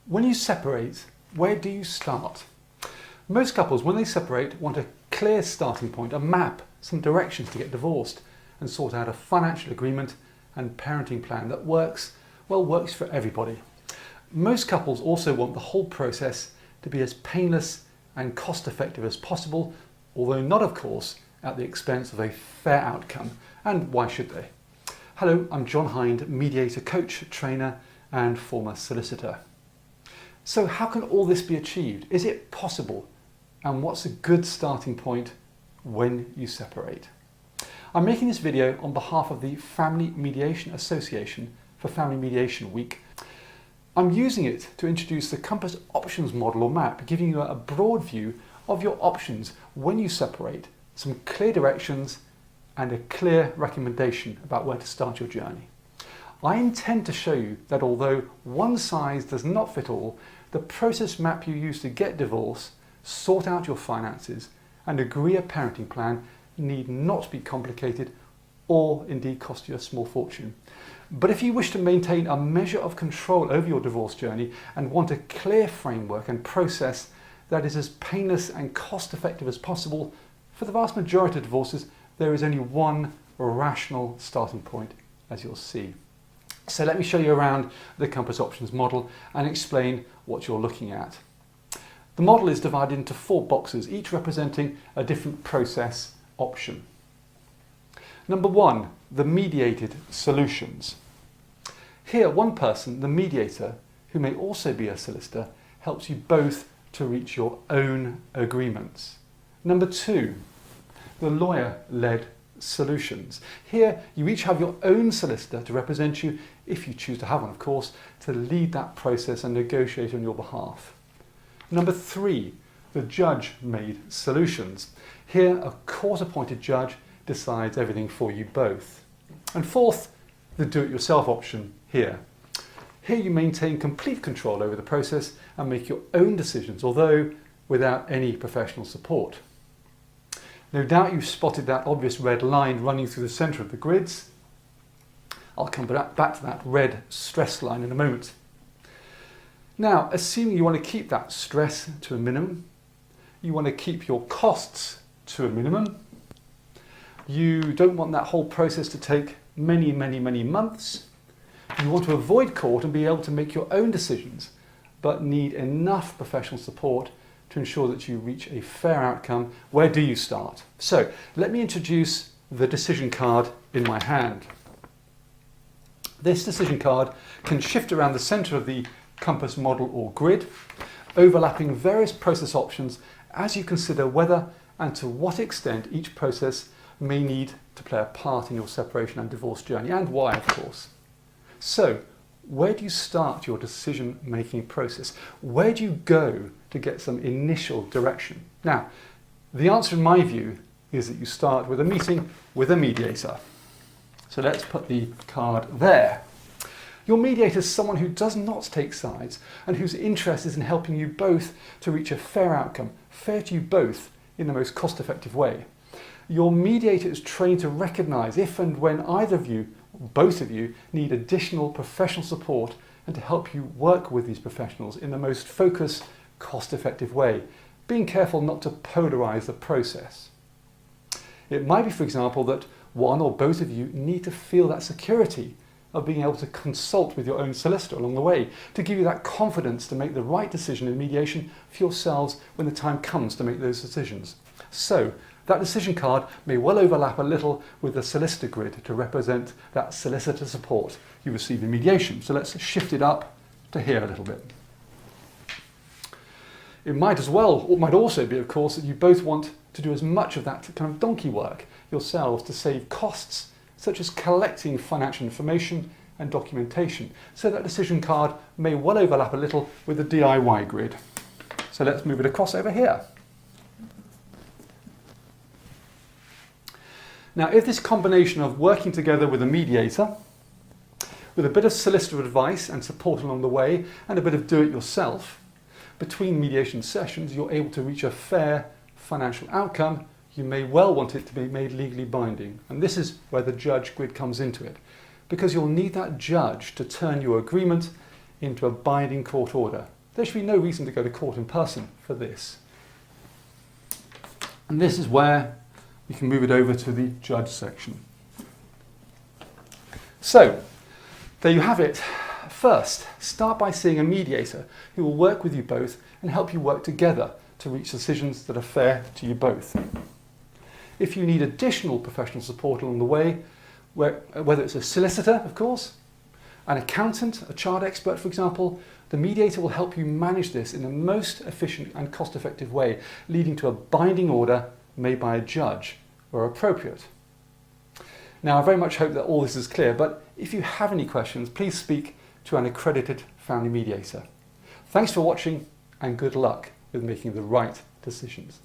When you separate, where do you start? Most couples, when they separate, want a clear starting point, a map, some directions to get divorced and sort out a financial agreement and parenting plan that works for everybody. Most couples also want the whole process to be as painless and cost-effective as possible, although not, of course, at the expense of a fair outcome. And why should they? Hello, I'm John Hind, mediator, coach, trainer, and former solicitor. So how can all this be achieved? Is it possible? And what's a good starting point when you separate? I'm making this video on behalf of the Family Mediation Association for Family Mediation Week. I'm using it to introduce the Compass Options model or map, giving you a broad view of your options when you separate, some clear directions and a clear recommendation about where to start your journey. I intend to show you that although one size does not fit all, the process map you use to get divorce, sort out your finances and agree a parenting plan need not be complicated or indeed cost you a small fortune. But if you wish to maintain a measure of control over your divorce journey and want a clear framework and process that is as painless and cost effective as possible, for the vast majority of divorces there is only one rational starting point, as you'll see. So let me show you around the Compass Options model and explain what you're looking at. The model is divided into 4 boxes, each representing a different process option. Number 1, the mediated solutions. Here, one person, the mediator, who may also be a solicitor, helps you both to reach your own agreements. Number 2, the lawyer-led solutions. Here, you each have your own solicitor to represent you, if you choose to have one, of course, to lead that process and negotiate on your behalf. Number 3, the judge-made solutions. Here, a court-appointed judge decides everything for you both. And 4th, the do-it-yourself option here. Here you maintain complete control over the process and make your own decisions, although without any professional support. No doubt you've spotted that obvious red line running through the centre of the grids. I'll come back to that red stress line in a moment. Now, assuming you want to keep that stress to a minimum, you want to keep your costs to a minimum, you don't want that whole process to take many months, you want to avoid court and be able to make your own decisions, but need enough professional support to ensure that you reach a fair outcome, where do you start? So let me introduce the decision card in my hand. This decision card can shift around the centre of the Compass model or grid, overlapping various process options as you consider whether and to what extent each process may need to play a part in your separation and divorce journey, and why, of course. So, where do you start your decision-making process? Where do you go to get some initial direction? Now, the answer in my view is that you start with a meeting with a mediator. So let's put the card there. Your mediator is someone who does not take sides and whose interest is in helping you both to reach a fair outcome, fair to you both in the most cost-effective way. Your mediator is trained to recognise if and when either of you, both of you, need additional professional support and to help you work with these professionals in the most focused, cost-effective way, being careful not to polarise the process. It might be, for example, that one or both of you need to feel that security of being able to consult with your own solicitor along the way, to give you that confidence to make the right decision in mediation for yourselves when the time comes to make those decisions. So, that decision card may well overlap a little with the solicitor grid to represent that solicitor support you receive in mediation. So let's shift it up to here a little bit. It might also be, of course, that you both want to do as much of that kind of donkey work yourselves to save costs, such as collecting financial information and documentation. So that decision card may well overlap a little with the DIY grid. So let's move it across over here. Now, if this combination of working together with a mediator, with a bit of solicitor advice and support along the way, and a bit of do-it-yourself, between mediation sessions, you're able to reach a fair financial outcome, you may well want it to be made legally binding. And this is where the judge grid comes into it, because you'll need that judge to turn your agreement into a binding court order, there should be no reason to go to court in person for this. And this is where we can move it over to the judge section. So, there you have it. First, start by seeing a mediator who will work with you both and help you work together to reach decisions that are fair to you both. If you need additional professional support along the way, whether it's a solicitor, of course, an accountant, a child expert, for example, the mediator will help you manage this in the most efficient and cost-effective way, leading to a binding order made by a judge where appropriate. Now, I very much hope that all this is clear, but if you have any questions, please speak to an accredited family mediator. Thanks for watching and good luck with making the right decisions.